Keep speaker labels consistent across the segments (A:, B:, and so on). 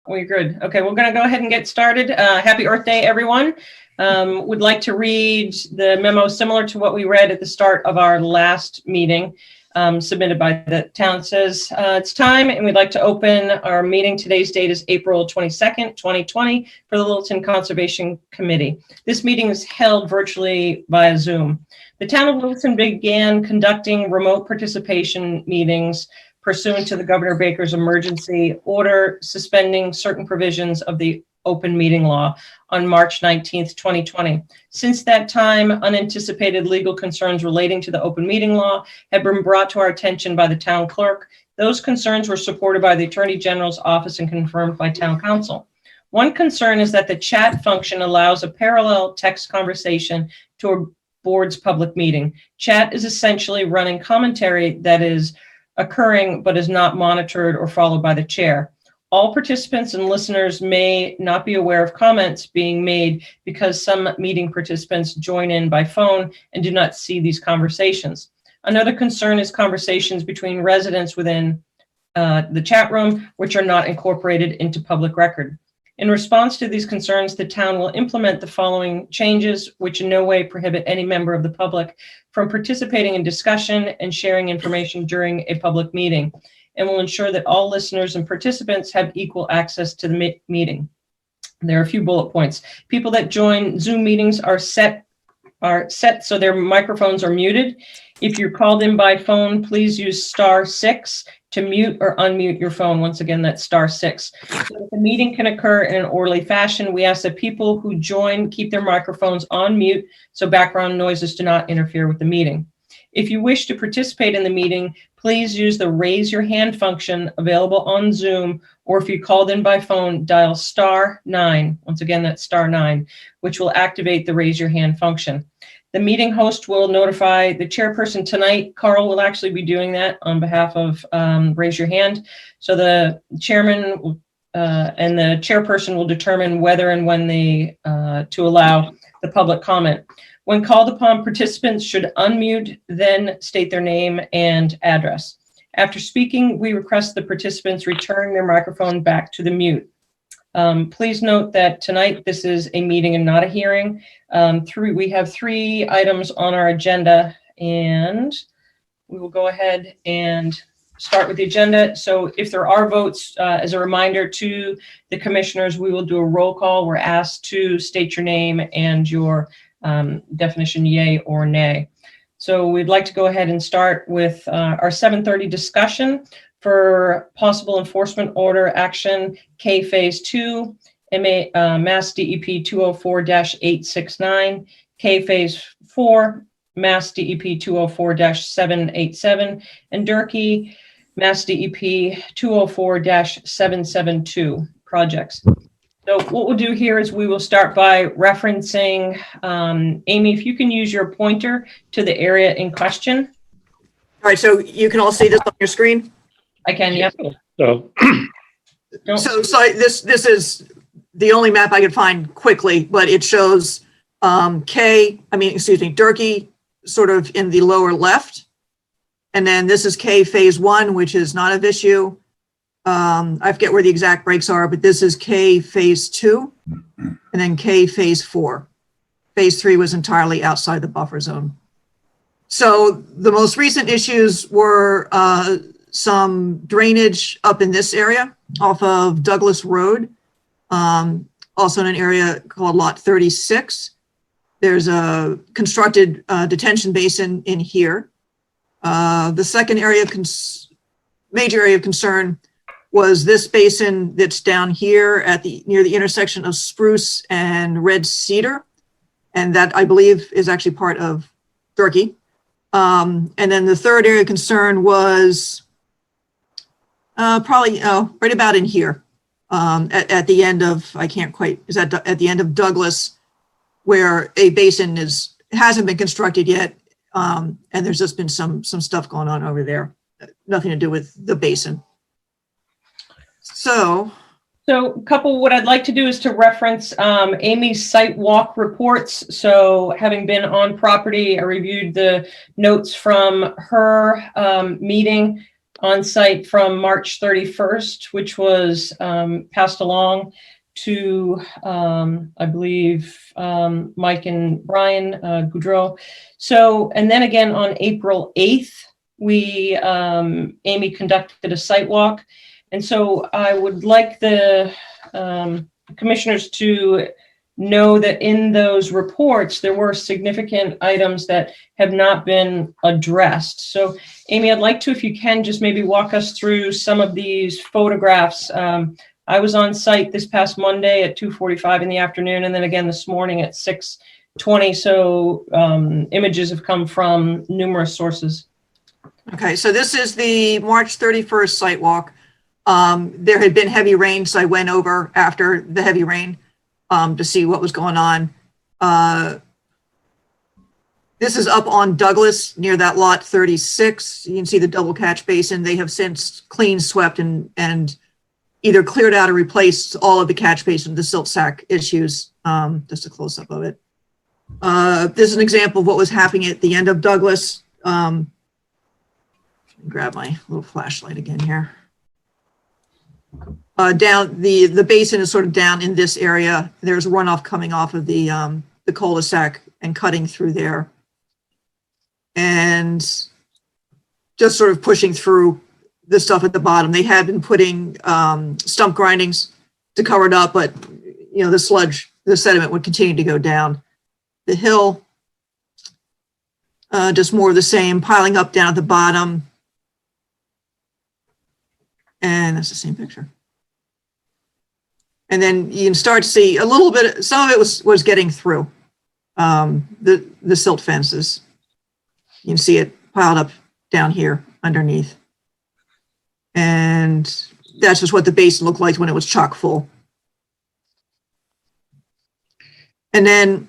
A: We're good. Okay, we're going to go ahead and get started. Happy Earth Day, everyone. Would like to read the memo similar to what we read at the start of our last meeting, submitted by the town. It says it's time, and we'd like to open our meeting. Today's date is April 22nd, 2020, for the Littleton Conservation Committee. This meeting is held virtually via Zoom. The town of Littleton began conducting remote participation meetings pursuant to the Governor Baker's emergency order suspending certain provisions of the open meeting law on March 19th, 2020. Since that time, unanticipated legal concerns relating to the open meeting law have been brought to our attention by the town clerk. Those concerns were supported by the Attorney General's office and confirmed by town council. One concern is that the chat function allows a parallel text conversation to a board's public meeting. Chat is essentially running commentary that is occurring but is not monitored or followed by the chair. All participants and listeners may not be aware of comments being made because some meeting participants join in by phone and do not see these conversations. Another concern is conversations between residents within the chat room, which are not incorporated into public record. In response to these concerns, the town will implement the following changes, which in no way prohibit any member of the public from participating in discussion and sharing information during a public meeting, and will ensure that all listeners and participants have equal access to the meeting. There are a few bullet points. People that join Zoom meetings are set so their microphones are muted. If you're called in by phone, please use *6 to mute or unmute your phone. Once again, that's *6. So that the meeting can occur in an orderly fashion, we ask that people who join keep their microphones on mute so background noises do not interfere with the meeting. If you wish to participate in the meeting, please use the raise your hand function available on Zoom, or if you called in by phone, dial *9. Once again, that's *9, which will activate the raise your hand function. The meeting host will notify the chairperson tonight. Carl will actually be doing that on behalf of Raise Your Hand. So the chairman and the chairperson will determine whether and when to allow the public comment. When called upon, participants should unmute, then state their name and address. After speaking, we request the participants return their microphone back to the mute. Please note that tonight this is a meeting and not a hearing. We have 3 items on our agenda, and we will go ahead and start with the agenda. So if there are votes, as a reminder to the commissioners, we will do a roll call. We're asked to state your name and your definition, yay or nay. So we'd like to go ahead and start with our 7:30 discussion for possible enforcement order action, K Phase 2, Mass DEP 204-869, K Phase 4, Mass DEP 204-787, and Durkee, Mass DEP 204-772 projects. So what we'll do here is we will start by referencing, Amy, if you can use your pointer to the area in question.
B: All right, so you can all see this on your screen?
A: I can, yes.
C: So,
B: So this is the only map I could find quickly, but it shows Durkee sort of in the lower left. And then this is K Phase 1, which is not of issue. I forget where the exact breaks are, but this is K Phase 2 and then K Phase 4. Phase 3 was entirely outside the buffer zone. So the most recent issues were some drainage up in this area off of Douglas Road, also in an area called Lot 36. There's a constructed detention basin in here. The second area of major area of concern was this basin that's down here at near the intersection of Spruce and Red Cedar, and that I believe is actually part of Durkee. And then the third area of concern was probably right about in here, at the end of, I can't quite, is that at the end of Douglas, where a basin hasn't been constructed yet, and there's just been some stuff going on over there, nothing to do with the basin. So
A: what I'd like to do is to reference Amy's site walk reports. So having been on property, I reviewed the notes from her meeting on site from March 31st, which was passed along to, I believe, Mike and Brian Goudreau. So, and then again on April 8th, Amy conducted a site walk. And so I would like the commissioners to know that in those reports, there were significant items that have not been addressed. So Amy, I'd like to, if you can, just maybe walk us through some of these photographs. I was on site this past Monday at 2:45 in the afternoon, and then again this morning at 6:20. So images have come from numerous sources.
B: Okay, so this is the March 31st site walk. There had been heavy rain, so I went over after the heavy rain to see what was going on. This is up on Douglas near that lot 36. You can see the double catch basin. They have since clean swept and either cleared out or replaced all of the catch basin, the silt sack issues. Just a close up of it. This is an example of what was happening at the end of Douglas. Grab my little flashlight again here. Down the basin is sort of down in this area. There's runoff coming off of the cul-de-sac and cutting through there, and just sort of pushing through the stuff at the bottom. They had been putting stump grindings to cover it up, but you know, the sludge, the sediment would continue to go down the hill. Just more of the same, piling up down at the bottom. And that's the same picture. And then you can start to see a little bit, some of it was getting through the silt fences. You can see it piled up down here underneath. And that's just what the basin looked like when it was chock full. And then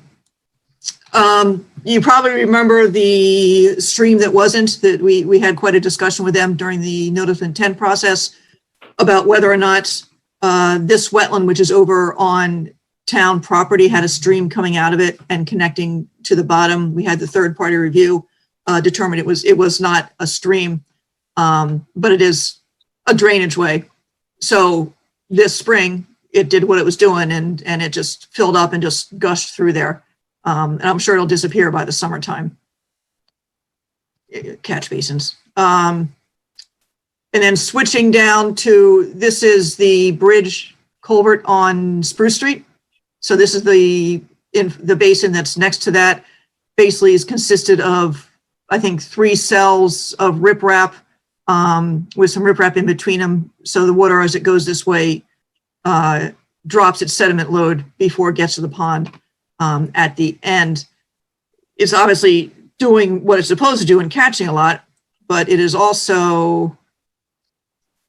B: you probably remember the stream that wasn't, that we had quite a discussion with them during the notice of intent process about whether or not this wetland, which is over on town property, had a stream coming out of it and connecting to the bottom. We had the third party review determine it was not a stream, but it is a drainage way. So this spring it did what it was doing, and it just filled up and just gushed through there. And I'm sure it'll disappear by the summertime. Catch basins. And then switching down to, this is the bridge culvert on Spruce Street. So this is the basin that's next to that. Basically is consisted of, I think, 3 cells of riprap with some riprap in between them. So the water, as it goes this way, drops its sediment load before it gets to the pond. At the end, it's obviously doing what it's supposed to do and catching a lot, but it is also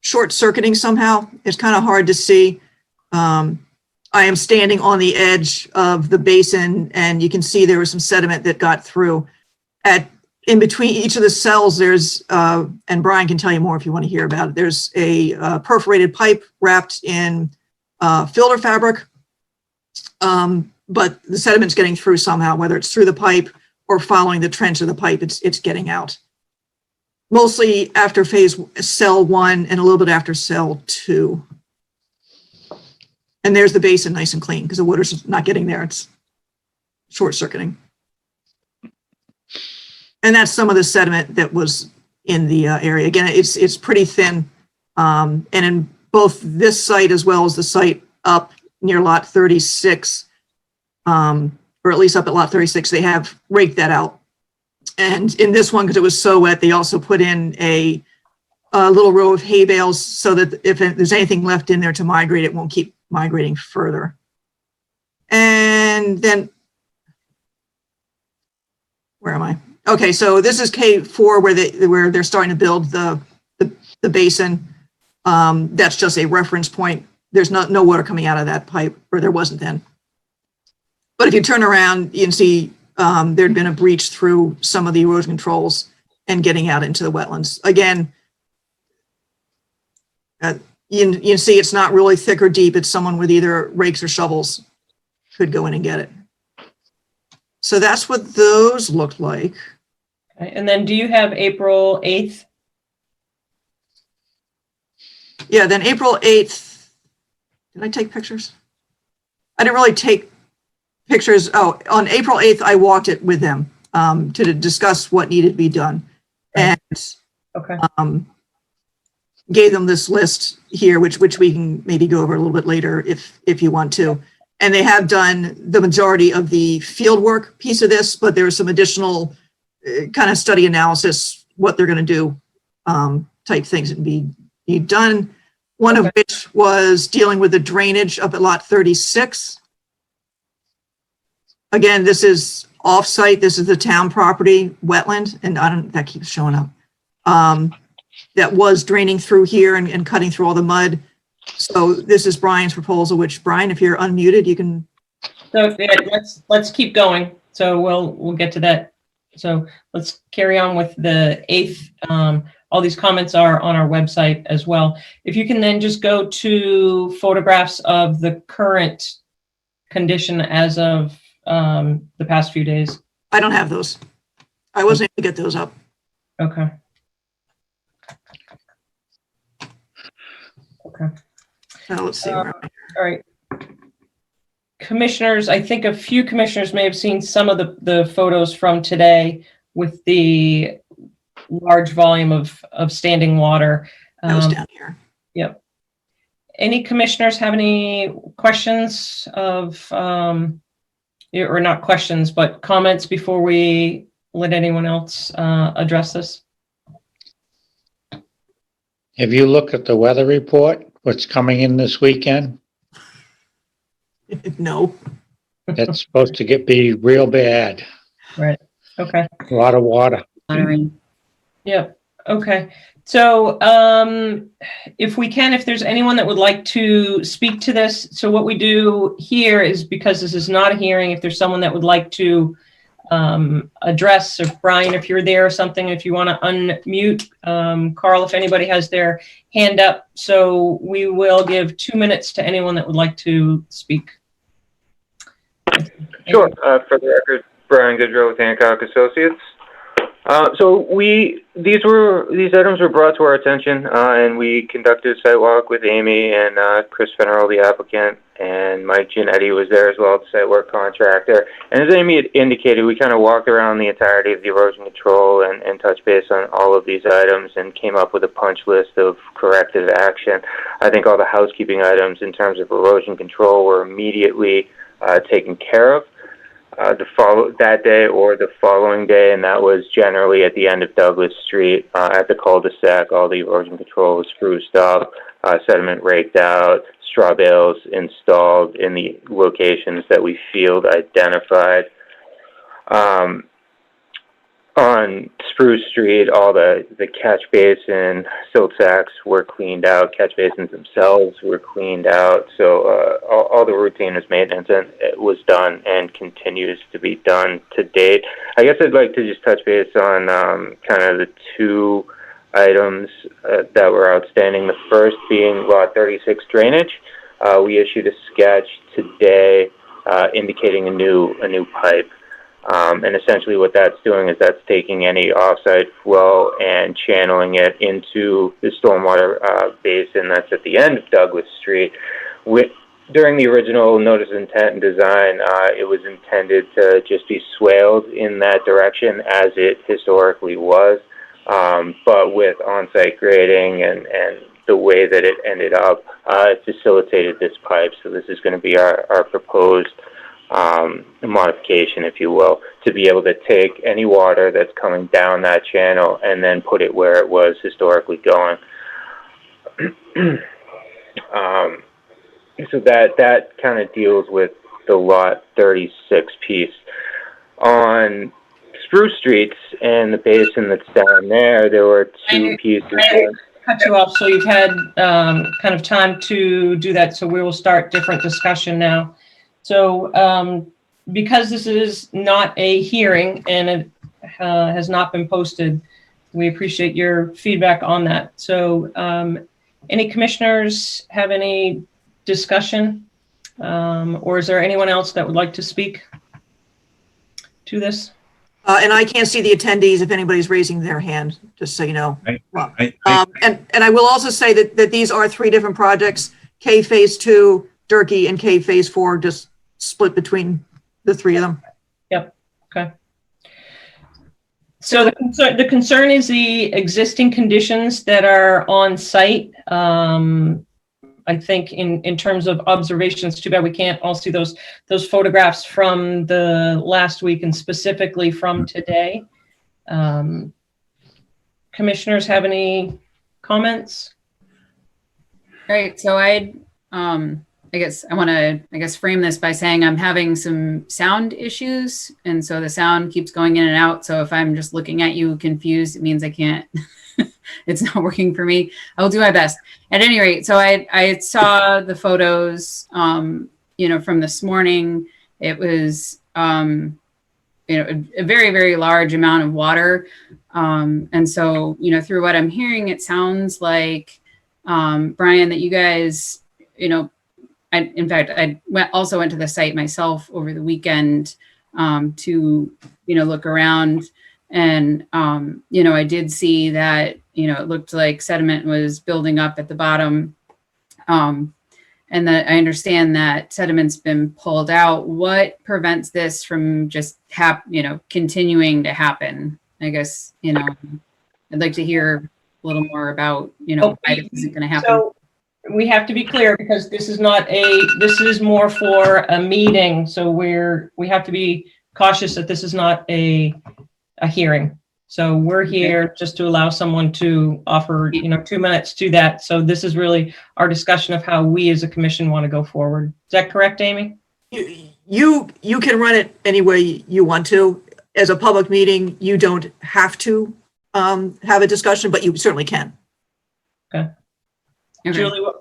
B: short-circuiting somehow. It's kind of hard to see. I am standing on the edge of the basin, and you can see there was some sediment that got through. In between each of the cells, there's, and Brian can tell you more if you want to hear about it, there's a perforated pipe wrapped in filter fabric. But the sediment's getting through somehow, whether it's through the pipe or following the trench of the pipe, it's getting out. Mostly after cell 1 and a little bit after cell 2. And there's the basin nice and clean because the water's not getting there. It's short-circuiting. And that's some of the sediment that was in the area. Again, it's pretty thin. And in both this site as well as the site up near lot 36, or at least up at lot 36, they have raked that out. And in this one, because it was so wet, they also put in a little row of hay bales so that if there's anything left in there to migrate, it won't keep migrating further. And then, where am I? Okay, so this is K4 where they're starting to build the basin. That's just a reference point. There's no water coming out of that pipe, or there wasn't then. But if you turn around, you can see there'd been a breach through some of the erosion controls and getting out into the wetlands. Again, you can see it's not really thick or deep. It's someone with either rakes or shovels could go in and get it. So that's what those looked like.
A: Okay. And then do you have April 8th?
B: Yeah, then April 8th, did I take pictures? I didn't really take pictures. Oh, on April 8th, I walked it with them to discuss what needed to be done.
A: Right.
B: And
A: Okay.
B: gave them this list here, which we can maybe go over a little bit later if you want to. And they have done the majority of the field work piece of this, but there's some additional kind of study analysis, what they're going to do type things that be done. One of which was dealing with the drainage up at lot 36. Again, this is off-site. This is the town property wetland, and that keeps showing up. That was draining through here and cutting through all the mud. So this is Brian's proposal, which Brian, if you're unmuted, you can.
A: So yeah, let's keep going. So we'll get to that. So let's carry on with the 8th. All these comments are on our website as well. If you can then just go to photographs of the current condition as of the past few days.
B: I don't have those. I wasn't able to get those up.
A: Okay. Okay.
B: Now let's see. Where
A: All right. Commissioners, I think a few commissioners may have seen some of the photos from today with the large volume of standing water.
B: I was down here.
A: Yep. Any commissioners have any questions of, or not questions, but comments before we let anyone else address this?
C: Have you looked at the weather report? What's coming in this weekend?
B: No.
C: It's supposed to be real bad.
A: Right. Okay.
C: A lot of water.
A: All right. Yep. Okay. So if there's anyone that would like to speak to this, so what we do here is, because this is not a hearing, if there's someone that would like to address, or Brian, if you're there or something, if you want to unmute, Carl, if anybody has their hand up. So we will give 2 minutes to anyone that would like to speak.
D: Sure. For the record, Brian Goodrow with Hancock Associates. So these items were brought to our attention, and we conducted a site walk with Amy and Chris Fennerell, the applicant, and Mike Giannetti was there as well, the site work contractor. And as Amy had indicated, we kind of walked around the entirety of the erosion control and touched base on all of these items and came up with a punch list of corrective action. I think all the housekeeping items in terms of erosion control were immediately taken care of. That day or the following day, and that was generally at the end of Douglas Street at the cul-de-sac. All the erosion control was spruced up, sediment raked out, straw bales installed in the locations that we field identified. On Spruce Street, all the catch basin, silt sacks were cleaned out, catch basins themselves were cleaned out, so all the routine maintenance was done and continues to be done to date. I guess I'd like to just touch base on kind of the two items that were outstanding. The first being Lot 36 drainage. We issued a sketch today indicating a new pipe. And essentially what that's doing is that's taking any offsite flow and channeling it into the stormwater basin that's at the end of Douglas Street. During the original notice of intent and design, it was intended to just be swaled in that direction as it historically was, but with on-site grading and the way that it ended up, it facilitated this pipe. So this is going to be our proposed modification, if you will, to be able to take any water that's coming down that channel and then put it where it was historically going. So that kind of deals with the Lot 36 piece. On Spruce Street and the basin that's down there, there were two pieces.
A: Cut you off, so you've had kind of time to do that, so we will start different discussion now. So because this is not a hearing and it has not been posted, we appreciate your feedback on that. So any commissioners have any discussion, or is there anyone else that would like to speak to this?
B: And I can't see the attendees if anybody's raising their hand, just so you know. Well,
E: I
B: and I will also say that these are 3 different projects, K Phase 2, Durkee, and K Phase 4, just split between the 3 of them.
A: Yep. Okay. So the concern is the existing conditions that are on site. I think in terms of observations, too bad we can't all see those photographs from the last week and specifically from today. Commissioners have any comments?
F: All right, so I guess I want to frame this by saying I'm having some sound issues, and so the sound keeps going in and out. So if I'm just looking at you confused, it means I can't. It's not working for me. I'll do my best. At any rate, so I saw the photos, from this morning. It was, a very, very large amount of water. And so, through what I'm hearing, it sounds like, Brian, that you guys, I also went to the site myself over the weekend, to, look around. And, I did see that, it looked like sediment was building up at the bottom. And that I understand that sediment's been pulled out. What prevents this from just continuing to happen? I guess, I'd like to hear a little more about, why this isn't going to happen.
A: So we have to be clear, because this is more for a meeting. So we have to be cautious that this is not a hearing. So we're here just to allow someone to offer, 2 minutes to that. So this is really our discussion of how we as a commission want to go forward. Is that correct, Amy?
B: You can run it any way you want to. As a public meeting, you don't have to have a discussion, but you certainly can.
A: Okay.
F: Okay.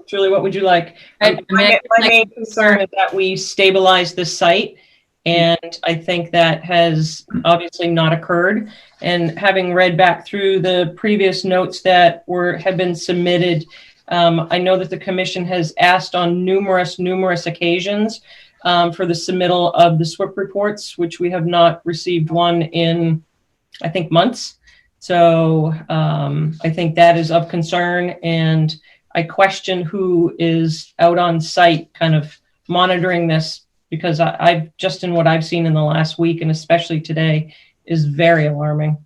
A: Julie, what would you like? My main concern is that we stabilize this site. And I think that has obviously not occurred. And having read back through the previous notes that have been submitted, I know that the commission has asked on numerous occasions for the submittal of the SWIP reports, which we have not received one in, I think, months. So I think that is of concern. And I question who is out on site kind of monitoring this, because I've just in what I've seen in the last week, and especially today, is very alarming.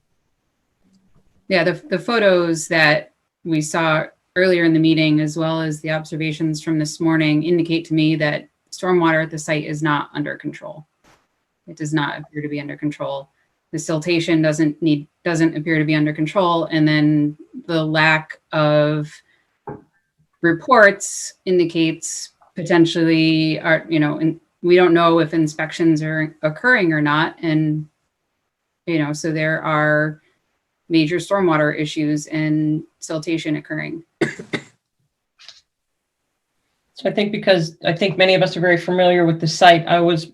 F: Yeah, the photos that we saw earlier in the meeting, as well as the observations from this morning, indicate to me that stormwater at the site is not under control. It does not appear to be under control. The siltation doesn't appear to be under control, and then the lack of reports indicates potentially we don't know if inspections are occurring or not. And, so there are major stormwater issues and siltation occurring.
A: So I think many of us are very familiar with the site. I was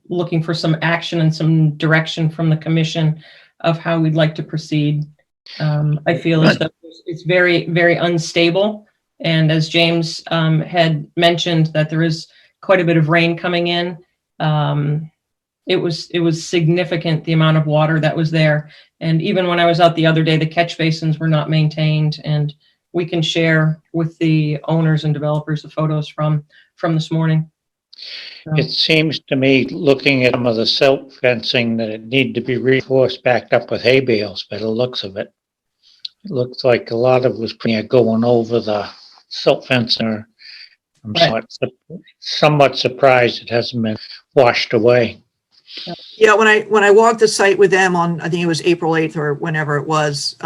A: looking for some action and some direction from the commission of how we'd like to proceed. I feel as though it's very, very unstable. And as James had mentioned, that there is quite a bit of rain coming in. It was significant, the amount of water that was there. And even when I was out the other day, the catch basins were not maintained. And we can share with the owners and developers the photos from this morning.
C: It seems to me, looking at some of the silt fencing, that it need to be reinforced, backed up with hay bales by the looks of it. It looks like a lot of it was going over the silt fencing. I'm
A: Right.
C: somewhat surprised it hasn't been washed away.
B: Yeah, when I walked the site with them on, I think it was April 8th or whenever it was,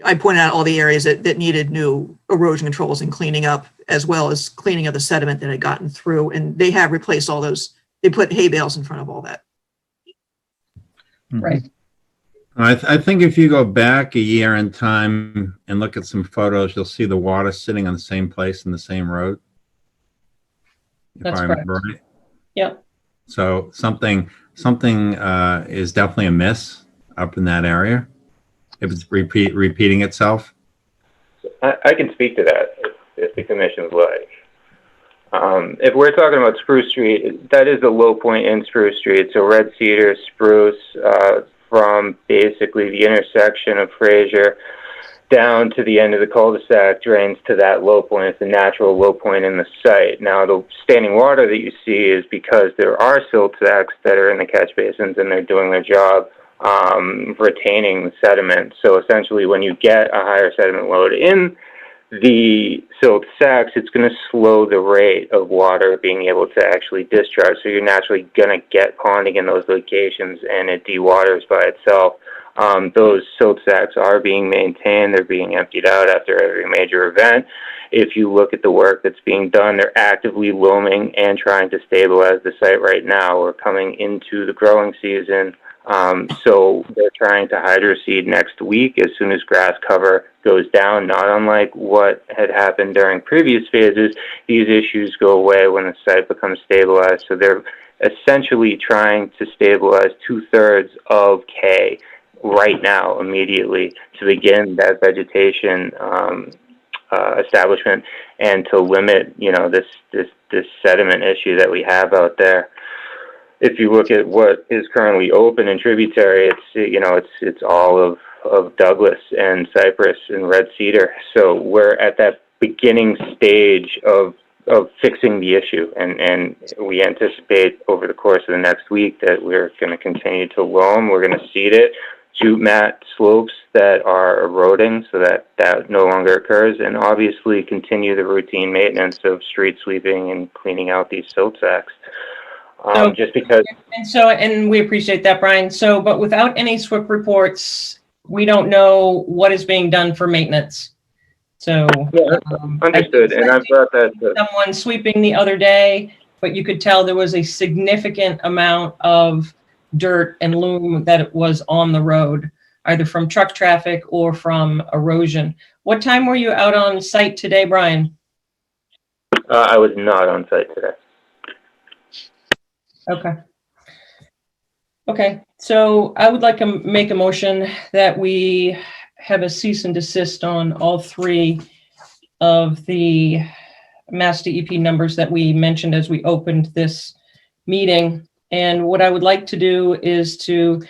B: I pointed out all the areas that needed new erosion controls and cleaning up, as well as cleaning of the sediment that had gotten through. And they have replaced all those. They put hay bales in front of all that.
A: Right.
E: I think if you go back a year in time and look at some photos, you'll see the water sitting on the same place in the same road.
A: That's
E: if I remember right.
A: Yep.
E: So something is definitely amiss up in that area. If it's repeating itself.
D: I can speak to that if the commission would like. If we're talking about Spruce Street, that is the low point in Spruce Street. So Red Cedar, Spruce, from basically the intersection of Fraser down to the end of the cul-de-sac drains to that low point. It's a natural low point in the site. Now, the standing water that you see is because there are silt sacks that are in the catch basins and they're doing their job retaining the sediment. So essentially, when you get a higher sediment load in the silt sacks, it's going to slow the rate of water being able to actually discharge. So you're naturally going to get ponding in those locations, and it dewaters by itself. Those silt sacks are being maintained. They're being emptied out after every major event. If you look at the work that's being done, they're actively loaming and trying to stabilize the site right now. We're coming into the growing season. So they're trying to hydroseed next week as soon as grass cover goes down. Not unlike what had happened during previous phases, these issues go away when the site becomes stabilized. So they're essentially trying to stabilize 2/3 of K right now, immediately, to begin that vegetation establishment and to limit, this sediment issue that we have out there. If you look at what is currently open in tributary, it's all of Douglas and Cypress and Red Cedar. So we're at that beginning stage of fixing the issue, and we anticipate over the course of the next week that we're going to continue to loam. We're going to seed it, jute mat slopes that are eroding so that no longer occurs, and obviously continue the routine maintenance of street sweeping and cleaning out these silt sacks. Just because.
A: And we appreciate that, Brian. So, but without any SWIP reports, we don't know what is being done for maintenance. So,
D: Yeah, understood. And I've brought that to
A: someone sweeping the other day, but you could tell there was a significant amount of dirt and loam that was on the road, either from truck traffic or from erosion. What time were you out on site today, Brian?
D: I was not on site today.
A: Okay. So I would like to make a motion that we have a cease and desist on all three of the Mass DEP numbers that we mentioned as we opened this meeting. And what I would like to do is to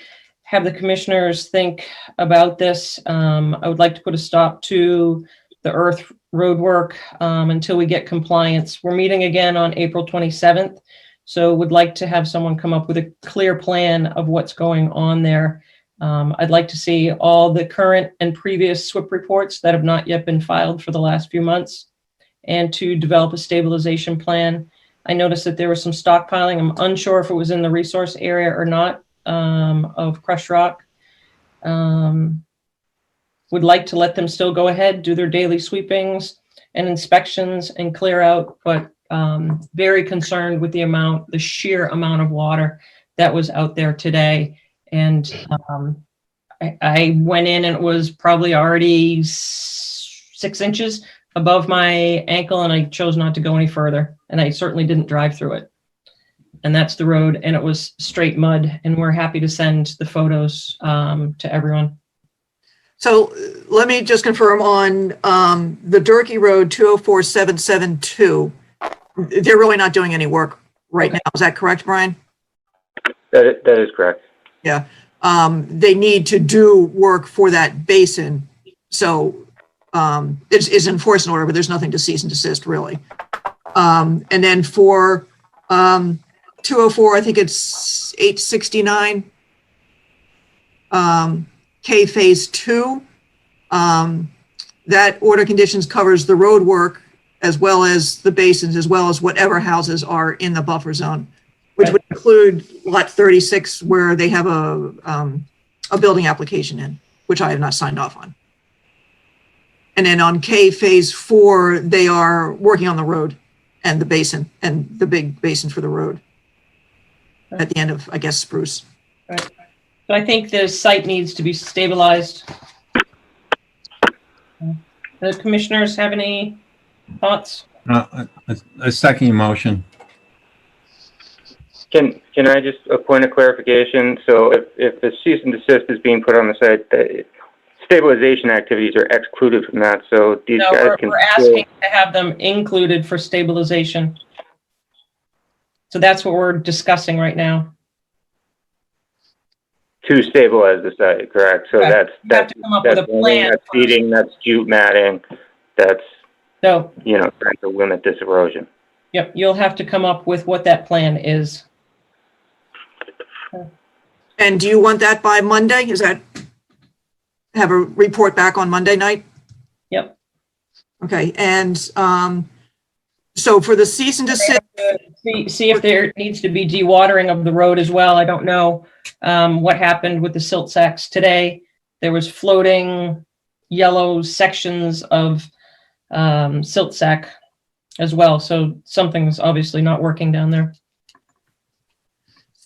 A: have the commissioners think about this. I would like to put a stop to the earth road work until we get compliance. We're meeting again on April 27th. So would like to have someone come up with a clear plan of what's going on there. I'd like to see all the current and previous SWIP reports that have not yet been filed for the last few months, and to develop a stabilization plan. I noticed that there was some stockpiling. I'm unsure if it was in the resource area or not, of crushed rock. Would like to let them still go ahead, do their daily sweepings and inspections and clear out, but very concerned with the sheer amount of water that was out there today. And I went in and it was probably already 6 inches above my ankle, and I chose not to go any further. And I certainly didn't drive through it. And that's the road, and it was straight mud. And we're happy to send the photos to everyone.
B: So let me just confirm on the Durkee Road 204772. They're really not doing any work right now. Is that correct, Brian?
D: That is correct.
B: Yeah. They need to do work for that basin. So it's enforced in order, but there's nothing to cease and desist really. And then for 204, I think it's 869, K phase 2. That order conditions covers the road work as well as the basins, as well as whatever houses are in the buffer zone, which would include lot 36, where they have a building application in, which I have not signed off on. And then on K phase 4, they are working on the road and the basin and the big basin for the road at the end of, I guess, Spruce.
A: Right. So I think the site needs to be stabilized. The commissioners have any thoughts?
E: A second motion.
D: Can I just a point of clarification? So if the cease and desist is being put on the site, the stabilization activities are excluded from that. So these
A: No,
D: guys can.
A: we're asking to have them included for stabilization. So that's what we're discussing right now.
D: To stabilize the site, correct? So
A: Correct. You have to come up with a
D: that's
A: plan
D: that's
A: first.
D: seeding, that's jute matting, that's,
A: So,
D: trying to limit this erosion.
A: yep, you'll have to come up with what that plan is.
B: And do you want that by Monday? Is that, have a report back on Monday night?
A: Yep.
B: Okay, and so for the cease and desist,
A: See if there needs to be dewatering of the road as well. I don't know what happened with the silt sacks today. There was floating yellow sections of silt sack as well. So something's obviously not working down there.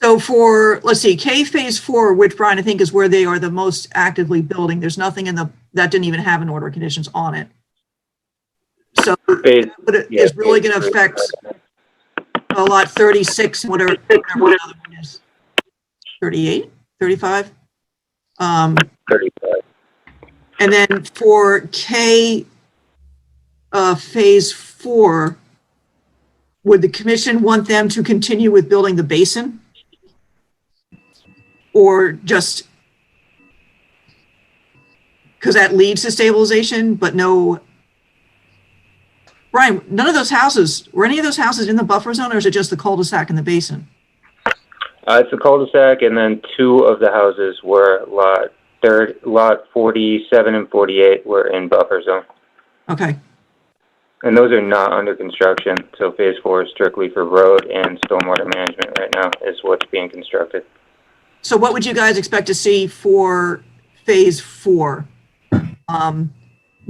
B: so for, let's see, K phase 4, which Brian, I think is where they are the most actively building, there's nothing in the, that didn't even have an order of conditions on it. So
D: Phase-
B: but it
D: yeah,
B: is really
D: phase
B: going to
D: three.
B: affect a lot 36, whatever the other one is. 38, 35.
D: 35.
B: And then for K phase 4, would the commission want them to continue with building the basin? Or just, because that leads to stabilization, but no. Brian, none of those houses, were any of those houses in the buffer zone, or is it just the cul-de-sac and the basin?
D: It's a cul-de-sac, and then 2 of the houses were lot 47 and 48 were in buffer zone.
B: Okay,
D: And those are not under construction, so phase 4 is strictly for road and stormwater management right now is what's being constructed.
B: so what would you guys expect to see for phase 4?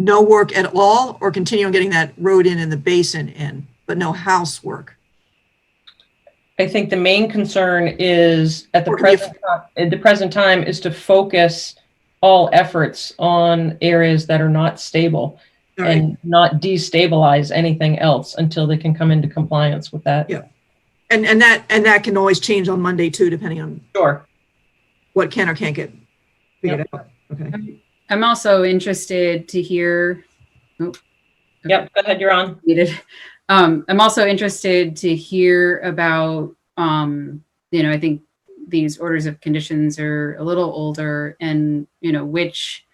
B: No work at all, or continue on getting that road in and the basin in, but no house work?
A: I think the main concern is at
B: Or if-
A: the present time is to focus all efforts on areas that are not stable
B: All right.
A: and not destabilize anything else until they can come into compliance with that.
B: Yeah. And that can always change on Monday too, depending on
A: Sure.
B: what can or can't get figured out. Okay.
F: I'm also interested to hear. Oh, okay.
A: Yep, go ahead, you're on.
F: Needed. I'm also interested to hear about, I think these orders of conditions are a little older, and, which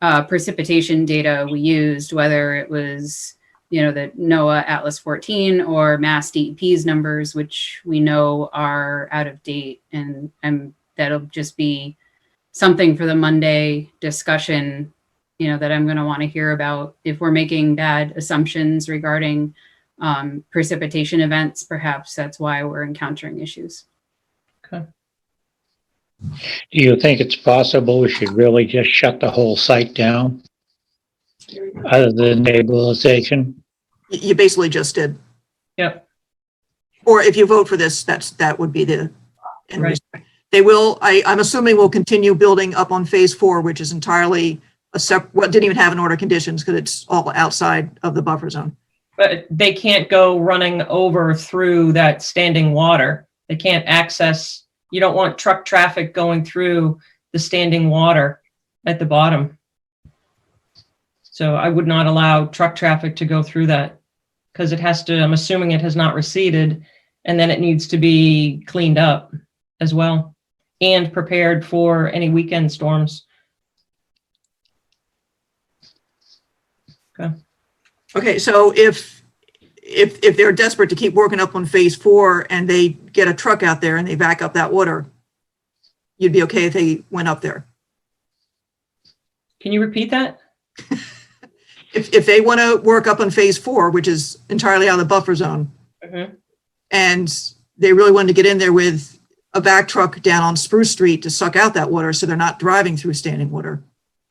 F: precipitation data we used, whether it was, the NOAA Atlas 14 or Mass DEP's numbers, which we know are out of date. And that'll just be something for the Monday discussion, that I'm going to want to hear about. If we're making bad assumptions regarding precipitation events, perhaps that's why we're encountering issues.
A: Okay.
C: Do you think it's possible we should really just shut the whole site down? Other than stabilization?
B: You basically just did.
A: Yep.
B: Or if you vote for this, that would be the end
A: Right.
B: result. They will, I'm assuming will continue building up on phase 4, which is entirely didn't even have an order of conditions because it's all outside of the buffer zone.
A: But they can't go running over through that standing water. They can't access, you don't want truck traffic going through the standing water at the bottom. So I would not allow truck traffic to go through that because it has to, I'm assuming it has not receded, and then it needs to be cleaned up as well and prepared for any weekend storms. Okay.
B: Okay, so if they're desperate to keep working up on phase 4 and they get a truck out there and they back up that water, you'd be okay if they went up there?
A: Can you repeat that?
B: If they want to work up on phase 4, which is entirely out of the buffer zone,
A: Mhm.
B: and they really wanted to get in there with a back truck down on Spruce Street to suck out that water so they're not driving through standing water.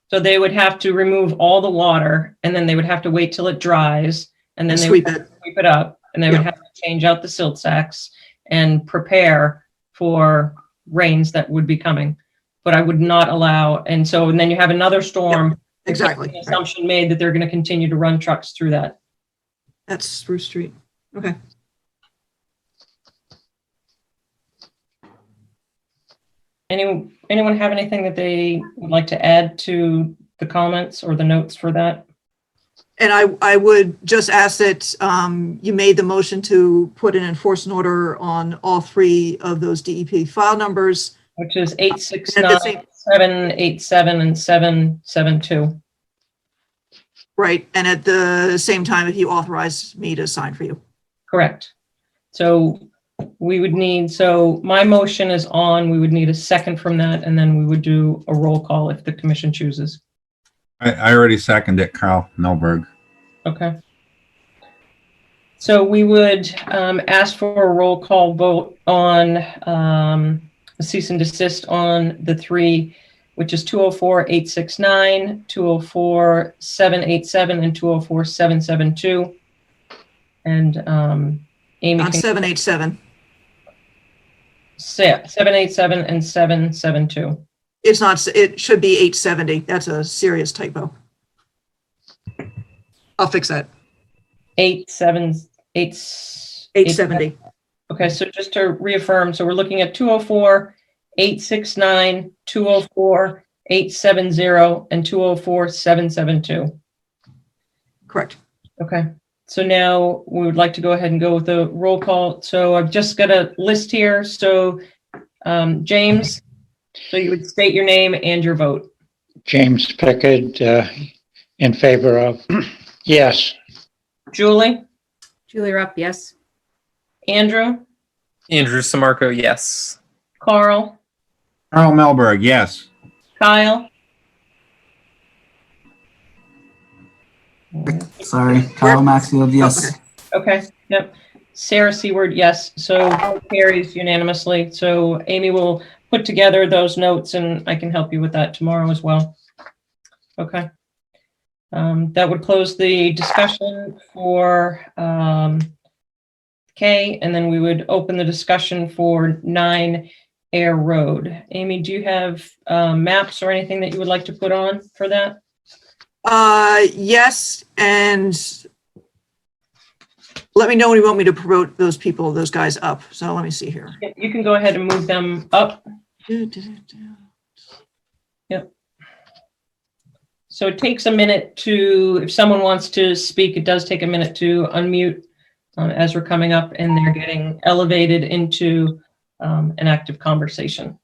A: So they would have to remove all the water, and then they would have to wait till it dries, and then
B: And
A: they
B: sweep
A: would
B: it.
A: sweep it up, and they would
B: Yeah.
A: have to change out the silt sacks and prepare for rains that would be coming. But I would not allow, and then you have another storm.
B: Exactly.
A: An assumption made that they're going to continue to run trucks through that.
B: That's Spruce Street. Okay.
A: Anyone have anything that they would like to add to the comments or the notes for that?
B: And I would just ask that you made the motion to put an enforcement order on all 3 of those DEP file numbers.
A: Which is
B: And
A: 869,
B: at the same-
A: 787, and 772.
B: Right, and at the same time, if you authorize me to sign for you.
A: Correct. So we would need, so my motion is on, we would need a second from that, and then we would do a roll call if the commission chooses.
E: I already seconded it, Carl Melberg.
A: Okay. So we would ask for a roll call vote on a cease and desist on the 3, which is 204-869, 204-787, and 204-772. And Amy
B: On
A: can
B: 787.
A: 787 and 772.
B: It's not, it should be 870. That's a serious typo. I'll fix that. 870.
A: Okay, so just to reaffirm, so we're looking at 204-869, 204-870, and 204-772.
B: Correct.
A: Okay, so now we would like to go ahead and go with the roll call. So I've just got a list here. So James, so you would state your name and your vote.
C: James Pickard, in favor of, yes.
A: Julie,
F: Julie Rupp, yes.
A: Andrew,
G: Andrew Samarco, yes.
A: Carl,
E: Carl Melberg, yes.
A: Kyle.
H: Sorry, Kyle Maxfield, yes.
A: Okay, yep. Sarah Seward, yes. So vote carries unanimously. So Amy will put together those notes and I can help you with that tomorrow as well. Okay. That would close the discussion for K, and then we would open the discussion for 9 Air Road. Amy, do you have maps or anything that you would like to put on for that?
B: Yes, and let me know when you want me to promote those people, those guys up. So let me see here.
A: You can go ahead and move them up. Yep. So it takes a minute to, if someone wants to speak, it does take a minute to unmute as we're coming up and they're getting elevated into an active conversation.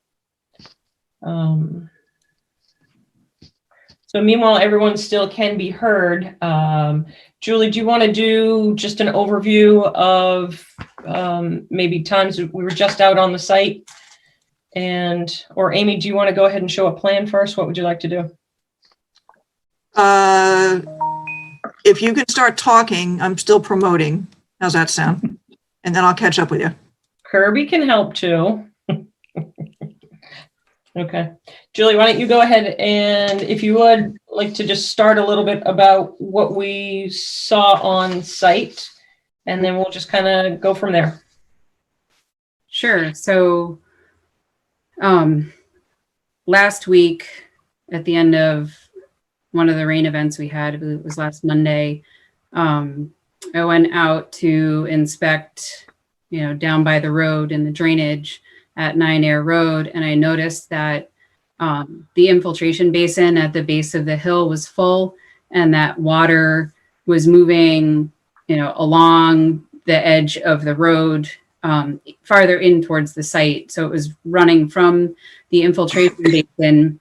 A: So meanwhile, everyone still can be heard. Julie, do you want to do just an overview of maybe times we were just out on the site? And, or Amy, do you want to go ahead and show a plan first? What would you like to do?
B: If you can start talking, I'm still promoting. How's that sound? And then I'll catch up with you.
A: Kirby can help too. Okay. Julie, why don't you go ahead and if you would like to just start a little bit about what we saw on site, and then we'll just kind of go from there.
F: Sure. So last week at the end of one of the rain events we had, it was last Monday, I went out to inspect, down by the road in the drainage at 9 Air Road, and I noticed that the infiltration basin at the base of the hill was full, and that water was moving, along the edge of the road, farther in towards the site. So it was running from the infiltration basin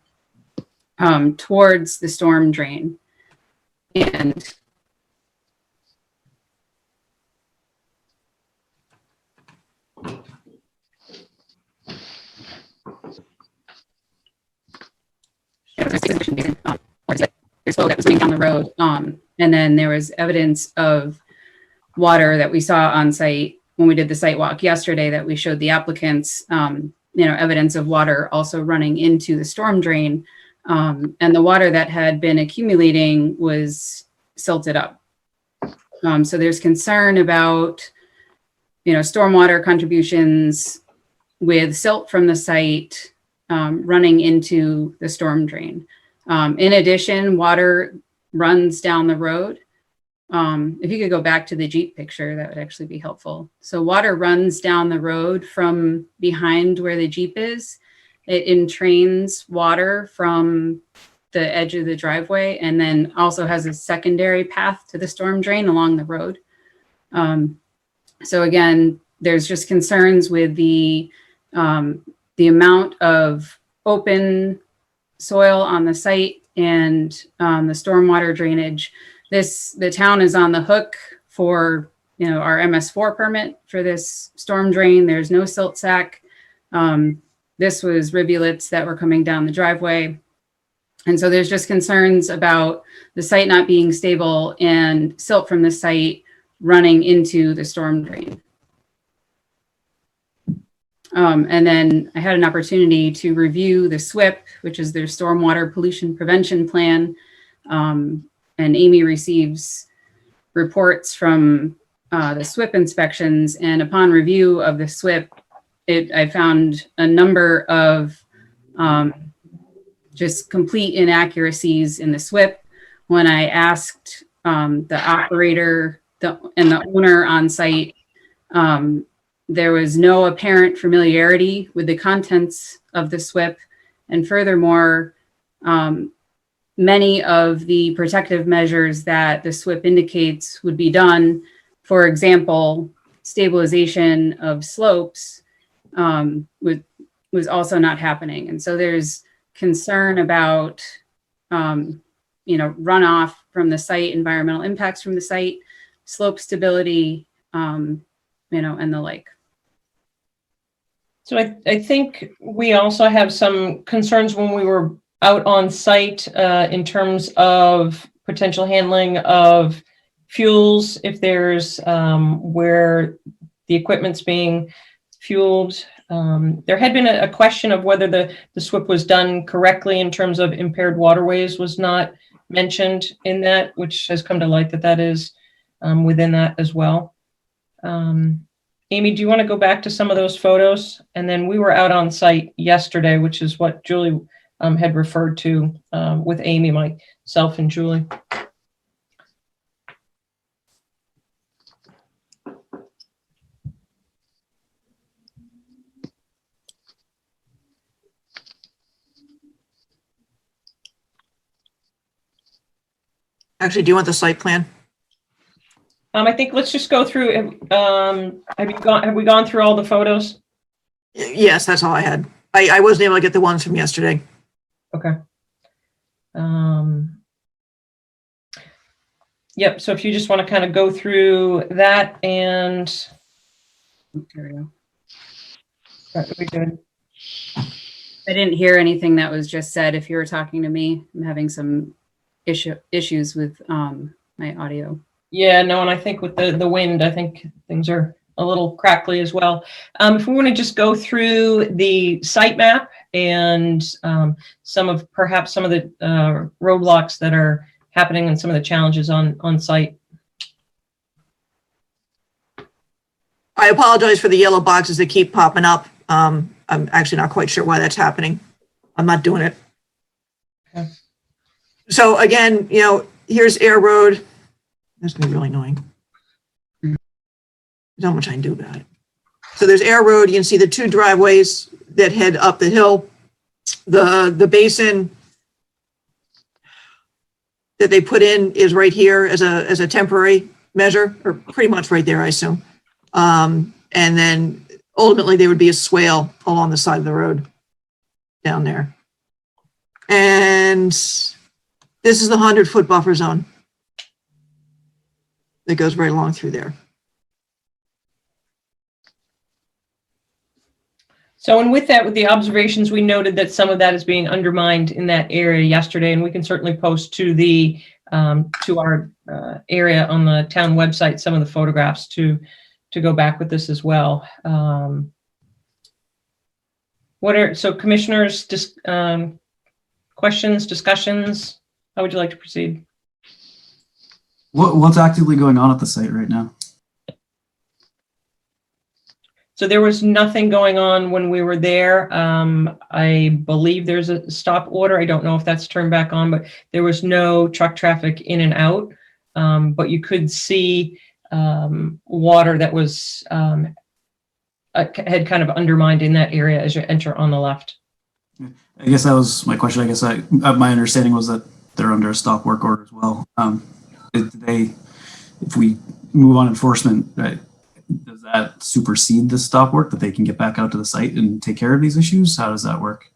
F: towards the storm drain. And there's flow that was running down the road. And then there was evidence of water that we saw on site when we did the site walk yesterday that we showed the applicants, evidence of water also running into the storm drain. And the water that had been accumulating was silted up. So there's concern about, stormwater contributions with silt from the site running into the storm drain. In addition, water runs down the road. If you could go back to the Jeep picture, that would actually be helpful. So water runs down the road from behind where the Jeep is. It entrains water from the edge of the driveway, and then also has a secondary path to the storm drain along the road. So again, there's just concerns with the amount of open soil on the site and the stormwater drainage. The town is on the hook for, our MS4 permit for this storm drain. There's no silt sack. This was rivulets that were coming down the driveway. And so there's just concerns about the site not being stable and silt from the site running into the storm drain. And then I had an opportunity to review the SWIP, which is their stormwater pollution prevention plan. And Amy receives reports from the SWIP inspections. And upon review of the SWIP, I found a number of just complete inaccuracies in the SWIP. When I asked the operator and the owner on site, there was no apparent familiarity with the contents of the SWIP. And furthermore, many of the protective measures that the SWIP indicates would be done, for example, stabilization of slopes, was also not happening. And so there's concern about, runoff from the site, environmental impacts from the site, slope stability, and the like.
A: So I think we also have some concerns when we were out on site in terms of potential handling of fuels, if there's where the equipment's being fueled. There had been a question of whether the SWIP was done correctly in terms of impaired waterways was not mentioned in that, which has come to light that is within that as well. Amy, do you want to go back to some of those photos? And then we were out on site yesterday, which is what Julie had referred to with Amy, myself, and Julie.
B: Actually, do you want the site plan?
A: I think let's just go through. Have we gone through all the photos?
B: Yes, that's all I had. I wasn't able to get the ones from yesterday.
A: Okay. Yep. So if you just want to kind of go through that, and
F: There we go.
A: that would be good.
F: I didn't hear anything that was just said. If you were talking to me, I'm having some issues with my audio.
A: Yeah, no, and I think with the wind, I think things are a little crackly as well. If we want to just go through the site map and perhaps some of the roadblocks that are happening and some of the challenges on site.
B: I apologize for the yellow boxes that keep popping up. I'm actually not quite sure why that's happening. I'm not doing it.
A: Okay.
B: So again, here's Air Road. That's gonna be really annoying. There's not much I can do about it. So there's Air Road. You can see the two driveways that head up the hill. The basin that they put in is right here as a temporary measure, or pretty much right there, I assume. And then ultimately there would be a swale along the side of the road down there. And this is the 100-foot buffer zone that goes right along through there.
A: So, and with that, with the observations, we noted that some of that is being undermined in that area yesterday, and we can certainly post to the to our area on the town website some of the photographs to go back with this as well. So commissioners, questions, discussions? How would you like to proceed?
H: What's actively going on at the site right now?
A: So there was nothing going on when we were there. I believe there's a stop order. I don't know if that's turned back on, but there was no truck traffic in and out. But you could see water that was had kind of undermined in that area as you enter on the left.
H: I guess that was my question. I guess my understanding was that they're under a stop work order as well. If we move on enforcement, right, does that supersede the stop work that they can get back out to the site and take care of these issues? How does that work?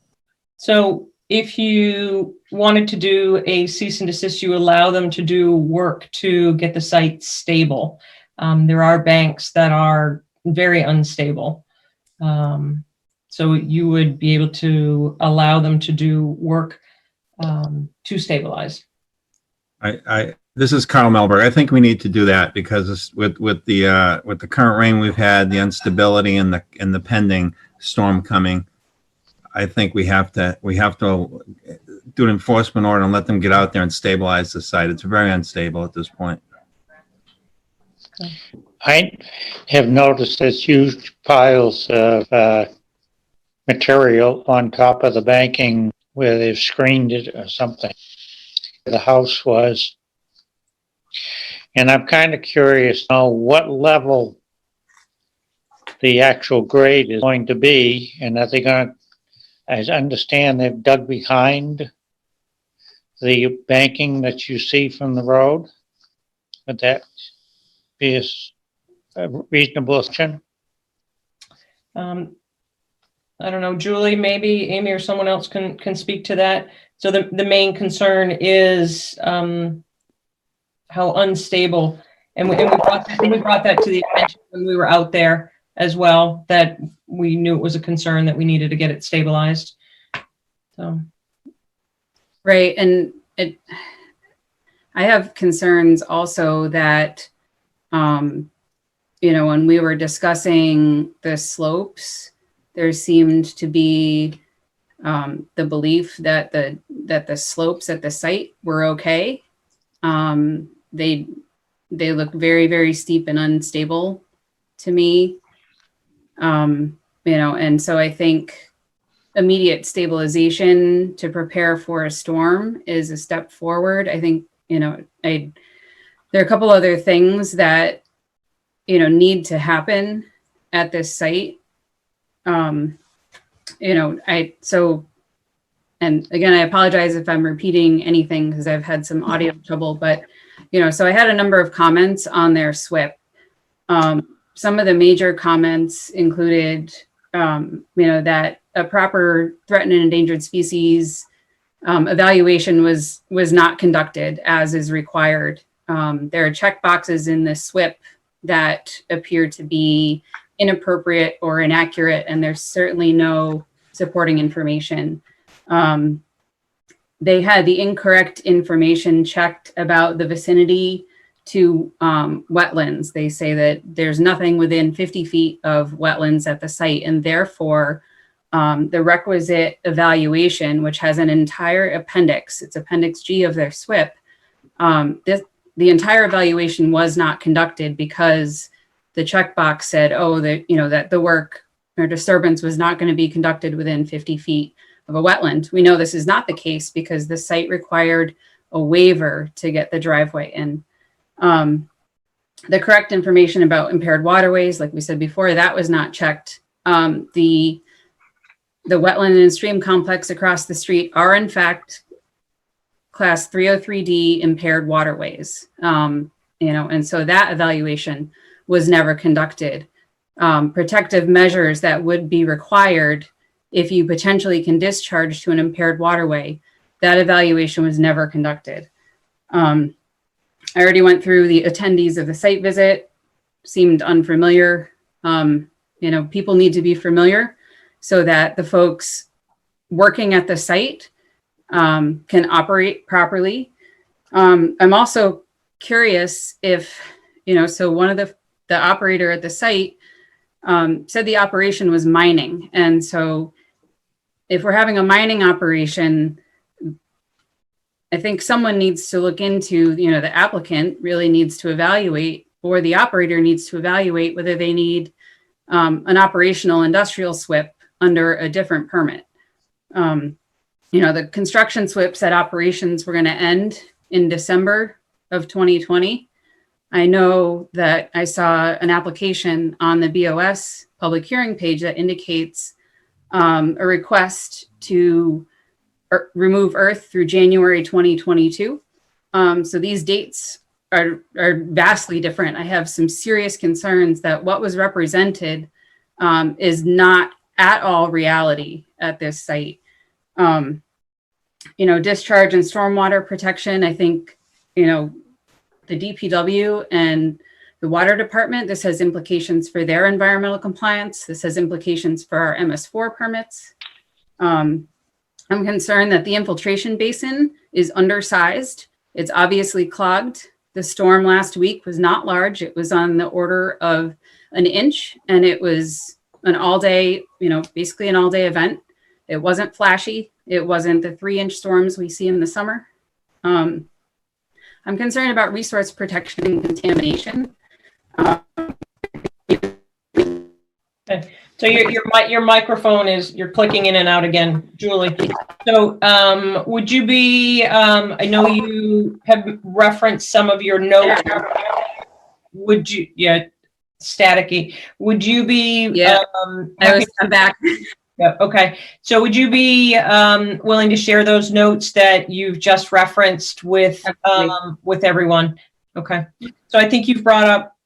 A: So if you wanted to do a cease and desist, you allow them to do work to get the site stable. There are banks that are very unstable. So you would be able to allow them to do work to stabilize.
E: This is Carl Melberg. I think we need to do that because with the current rain we've had, the instability and the pending storm coming, I think we have to do an enforcement order and let them get out there and stabilize the site. It's very unstable at this point.
C: I have noticed there's huge piles of material on top of the banking where they've screened it or something. The house was. And I'm kind of curious to know what level the actual grade is going to be, and are they going to, I understand they've dug behind the banking that you see from the road. Would that be a reasonable assumption?
A: I don't know, Julie, maybe Amy or someone else can speak to that. So the main concern is how unstable, and we brought that to the attention when we were out there as well, that we knew it was a concern that we needed to get it stabilized. So.
F: Right, and I have concerns also that, when we were discussing the slopes, there seemed to be the belief that the slopes at the site were okay. They look very, very steep and unstable to me. And so I think immediate stabilization to prepare for a storm is a step forward. I think, there are a couple other things that, need to happen at this site. And again, I apologize if I'm repeating anything because I've had some audio trouble, but, so I had a number of comments on their SWIP. Some of the major comments included, that a proper threatened and endangered species evaluation was not conducted as is required. There are check boxes in the SWIP that appear to be inappropriate or inaccurate, and there's certainly no supporting information. They had the incorrect information checked about the vicinity to wetlands. They say that there's nothing within 50 feet of wetlands at the site, and therefore the requisite evaluation, which has an entire appendix, it's Appendix G of their SWIP, the entire evaluation was not conducted because the checkbox said, that the work or disturbance was not going to be conducted within 50 feet of a wetland. We know this is not the case because the site required a waiver to get the driveway in. The correct information about impaired waterways, like we said before, that was not checked. The wetland and stream complex across the street are in fact class 303D impaired waterways. And so that evaluation was never conducted. Protective measures that would be required if you potentially can discharge to an impaired waterway, that evaluation was never conducted. I already went through the attendees of the site visit, seemed unfamiliar. People need to be familiar so that the folks working at the site can operate properly. I'm also curious if, so one of the operator at the site said the operation was mining. And so if we're having a mining operation, I think someone needs to look into, the applicant really needs to evaluate, or the operator needs to evaluate whether they need an operational industrial SWIP under a different permit. The construction SWIP said operations were going to end in December of 2020. I know that I saw an application on the BOS public hearing page that indicates a request to remove earth through January 2022. So these dates are vastly different. I have some serious concerns that what was represented is not at all reality at this site. Discharge and stormwater protection, I think, the DPW and the water department, this has implications for their environmental compliance. This has implications for our MS4 permits. I'm concerned that the infiltration basin is undersized. It's obviously clogged. The storm last week was not large. It was on the order of an inch, and it was an all-day, basically an all-day event. It wasn't flashy. It wasn't the 3-inch storms we see in the summer. I'm concerned about resource protection and contamination.
A: Okay. So your microphone you're clicking in and out again, Julie. So would you be, I know you have referenced some of your notes. Would you, staticky. Would you be?
F: I'm back.
A: Yeah, okay. So would you be willing to share those notes that you've just referenced with everyone? Okay. So I think you've brought up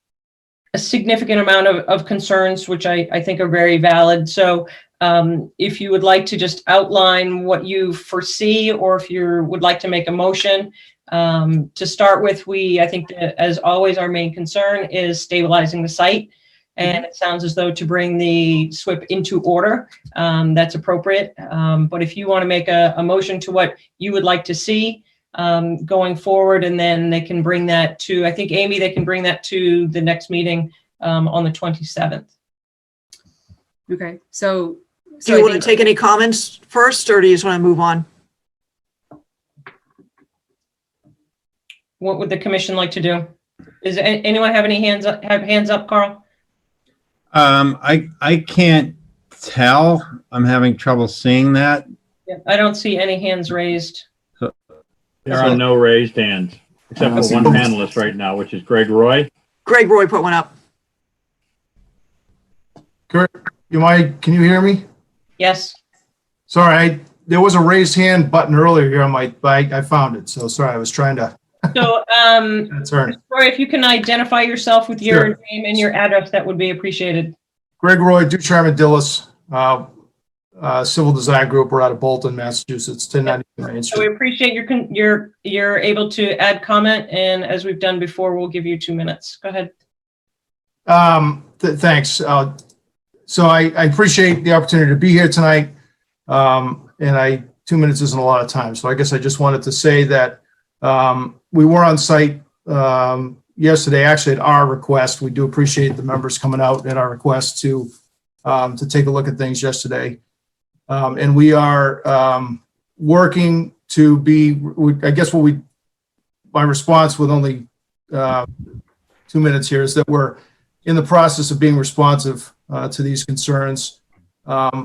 A: a significant amount of concerns, which I think are very valid. So if you would like to just outline what you foresee, or if you would like to make a motion, to start with, I think that, as always, our main concern is stabilizing the site. And it sounds as though to bring the SWIP into order, that's appropriate. But if you want to make a motion to what you would like to see going forward, and then they can bring that to, I think, Amy, they can bring that to the next meeting on the 27th.
F: Okay. So
B: Do you want to take any comments first, or do you just want to move on?
A: What would the commission like to do? Does anyone have any hands up, Carl?
E: I can't tell. I'm having trouble seeing that.
A: Yeah, I don't see any hands raised.
I: There are no raised hands, except for one panelist right now, which is Greg Roy.
B: Greg Roy put one up.
J: Kurt, can you hear me?
A: Yes.
J: Sorry, there was a raised hand button earlier here on my, I found it. So sorry, I was trying to
A: So,
J: turn.
A: Roy, if you can identify yourself with your
J: Sure.
A: name and your address, that would be appreciated.
J: Greg Roy, Ducharme Dillis, Civil Design Group. We're out of Bolton, Massachusetts, 1092 Main
A: So we
J: Street.
A: appreciate you're able to add comment, and as we've done before, we'll give you 2 minutes. Go ahead.
J: Thanks. So I appreciate the opportunity to be here tonight. And 2 minutes isn't a lot of time. So I guess I just wanted to say that we were on site yesterday, actually at our request. We do appreciate the members coming out at our request to take a look at things yesterday. And we are working to be, I guess my response with only 2 minutes here is that we're in the process of being responsive to these concerns.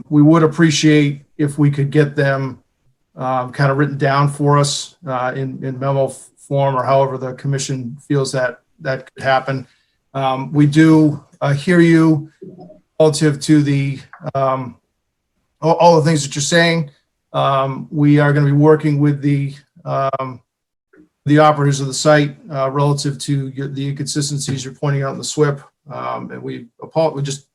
J: We would appreciate if we could get them kind of written down for us in memo form, or however the commission feels that could happen. We do hear you relative to the all the things that you're saying. We are going to be working with the operators of the site relative to the inconsistencies you're pointing out in the SWIP. And we just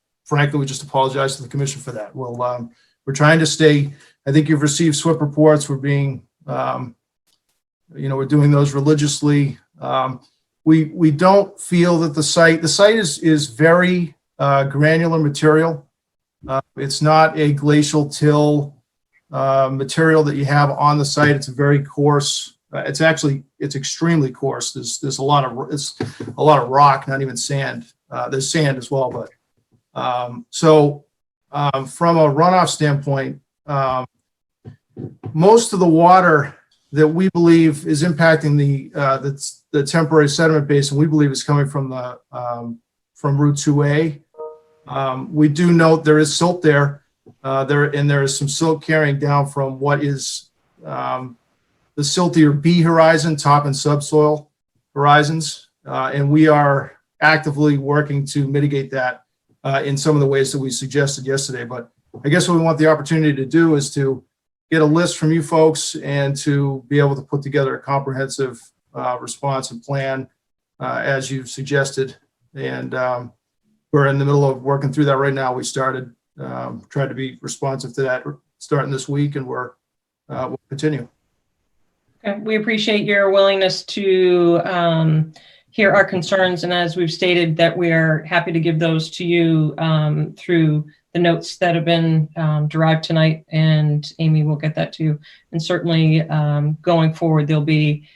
J: apologize to the commission for that. We're trying to stay. I think you've received SWIP reports. We're being, we're doing those religiously. We don't feel that the site is very granular material. It's not a glacial till material that you have on the site. It's a very coarse. It's extremely coarse. There's a lot of rock, not even sand. There's sand as well, but from a runoff standpoint, most of the water that we believe is impacting the temporary sediment basin, we believe is coming from Route 2A. We do note there is silt there, and there is some silt carrying down from what is the siltier B horizon, top and subsoil horizons, and we are actively working to mitigate that in some of the ways that we suggested yesterday. But I guess what we want the opportunity to do is to get a list from you folks and to be able to put together a comprehensive response and plan as you've suggested. And we're in the middle of working through that right now. We started trying to be responsive to that starting this week, and we'll continue.
A: Okay, we appreciate your willingness to hear our concerns, and as we've stated, that we are happy to give those to you through the notes that have been derived tonight, and Amy will get that to you. And certainly going forward, there'll be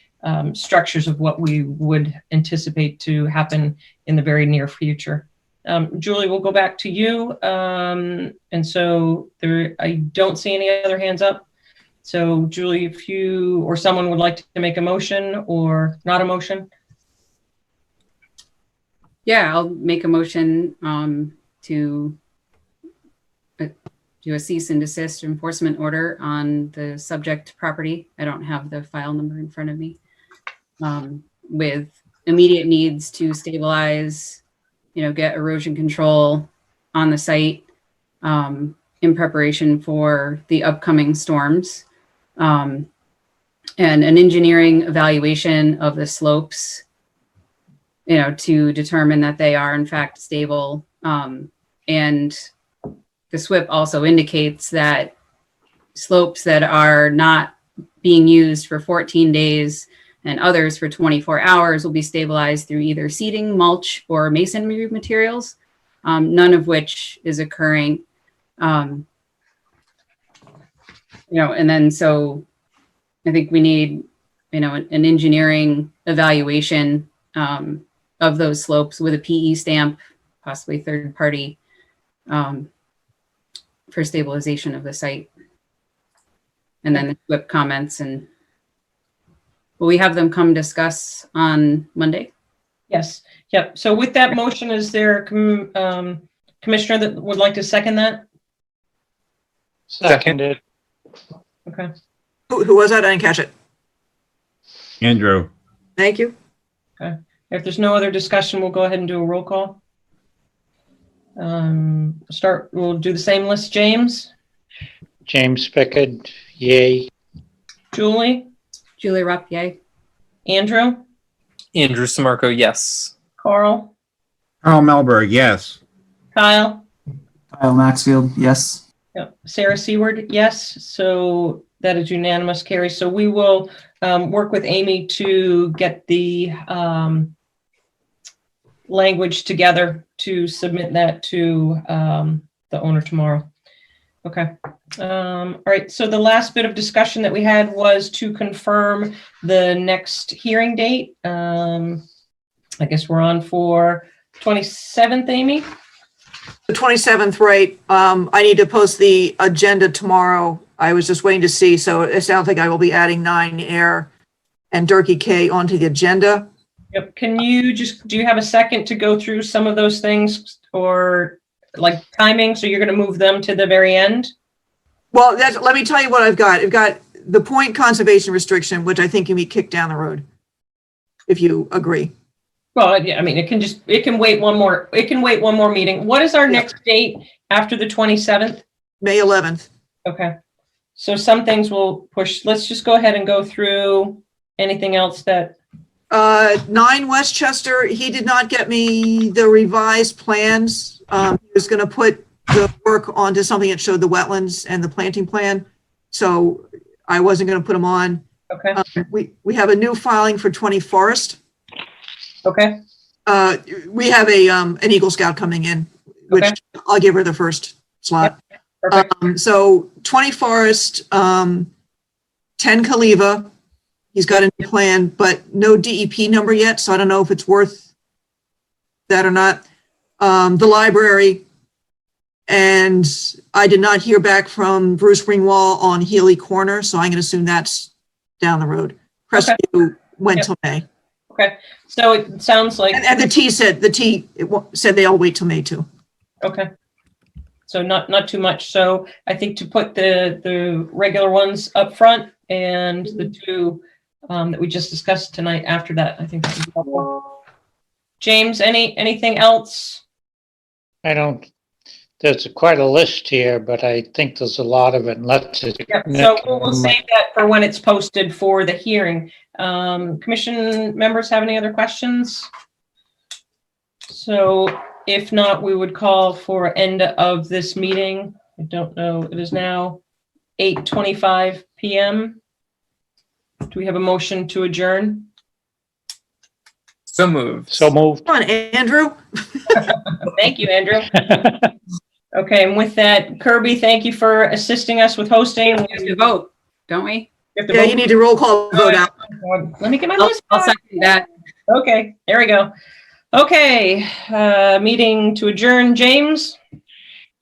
A: structures of what we would anticipate to happen in the very near future. Julie, we'll go back to you. And so I don't see any other hands up. So Julie, if you or someone would like to make a motion or not a motion.
F: Yeah, I'll make a motion to do a cease and desist enforcement order on the subject property. I don't have the file number in front of me. With immediate needs to stabilize, get erosion control on the site in preparation for the upcoming storms, and an engineering evaluation of the slopes, to determine that they are in fact stable. And the SWIP also indicates that slopes that are not being used for 14 days and others for 24 hours will be stabilized through either seeding, mulch, or masonry materials, none of which is occurring. And then so I think we need, an engineering evaluation of those slopes with a PE stamp, possibly third party, for stabilization of the site. And then the SWIP comments, and will we have them come discuss on Monday?
A: Yes. Yep. So with that motion, is there a commissioner that would like to second that?
C: Seconded.
A: Okay.
B: Who was that? I didn't catch it.
E: Andrew,
B: Thank you.
A: If there's no other discussion, we'll go ahead and do a roll call. We'll do the same list. James?
C: James Pickard, yay.
A: Julie?
F: Julie Rupp, yay.
A: Andrew?
G: Andrew Samarco, yes.
A: Carl?
E: Carl Melberg, yes.
A: Kyle?
H: Kyle Maxfield, yes.
A: Yep. Sarah Seward, yes. So that is unanimous, carry. So we will work with Amy to get the language together to submit that to the owner tomorrow. Okay. All right. So the last bit of discussion that we had was to confirm the next hearing date. I guess we're on for 27th, Amy?
B: The 27th, right. I need to post the agenda tomorrow. I was just waiting to see, so it sounds like I will be adding 9 Air and Durkee K onto the agenda.
A: Yep. Can you do you have a second to go through some of those things, or like timing? So you're going to move them to the very end?
B: Well, let me tell you what I've got. I've got the point conservation restriction, which I think can be kicked down the road, if you agree.
A: Well, yeah, I mean, it can wait one more meeting. What is our next date after the 27th?
B: May 11th.
A: Okay. So some things will push. Let's just go ahead and go through anything else that.
B: 9 Westchester, he did not get me the revised plans. He was going to put the work onto something that showed the wetlands and the planting plan. So I wasn't going to put them on.
A: Okay.
B: We have a new filing for 20 Forest.
A: Okay.
B: We have an Eagle Scout coming in, which I'll give her the first slot.
A: Yep. Perfect.
B: So 20 Forest, 10 Caliva. He's got a new plan, but no DEP number yet, so I don't know if it's worth that or not. The library, and I did not hear back from Bruce Ringwald on Healy Corner, so I'm going to assume that's down the road. Crestview went till May.
A: Okay. So it sounds like.
B: And the T said they all wait till May too.
A: Okay. So not too much. So I think to put the regular ones up front and the two that we just discussed tonight after that, I think that would be helpful. James, anything else?
C: I don't there's quite a list here, but I think there's a lot of it, unless it's.
A: Yep, so we'll save that for when it's posted for the hearing. Commission members have any other questions? So if not, we would call for end of this meeting. I don't know, it is now 8:25 p.m. Do we have a motion to adjourn?
G: So moved.
C: So moved.
B: Come on, Andrew.
A: Thank you, Andrew. Okay, and with that, Kirby, thank you for assisting us with hosting.
F: We have to vote, don't we?
A: You have to
B: Yeah,
A: vote.
B: you need to roll call vote out.
A: Let me get my
F: I'll,
A: list.
F: I'll
A: back.
F: second that.
A: Okay, there we go. Okay, meeting to adjourn. James,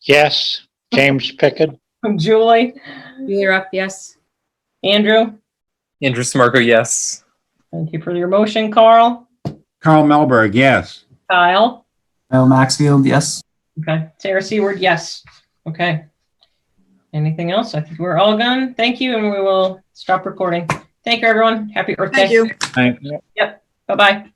C: Yes, James Pickett.
A: Julie,
F: Julie Rupp, yes.
A: Andrew.
G: Andrew Smarko, yes.
A: Thank you for your motion, Carl.
E: Carl Melberg, yes.
A: Kyle.
H: Kyle Maxfield, yes.
A: Okay, Sarah Seward, yes. Okay. Anything else? I think we're all done. Thank you, and we will stop recording. Thank you, everyone. Happy Earth Day.
B: Thank you.
E: Thank-
A: Bye-bye.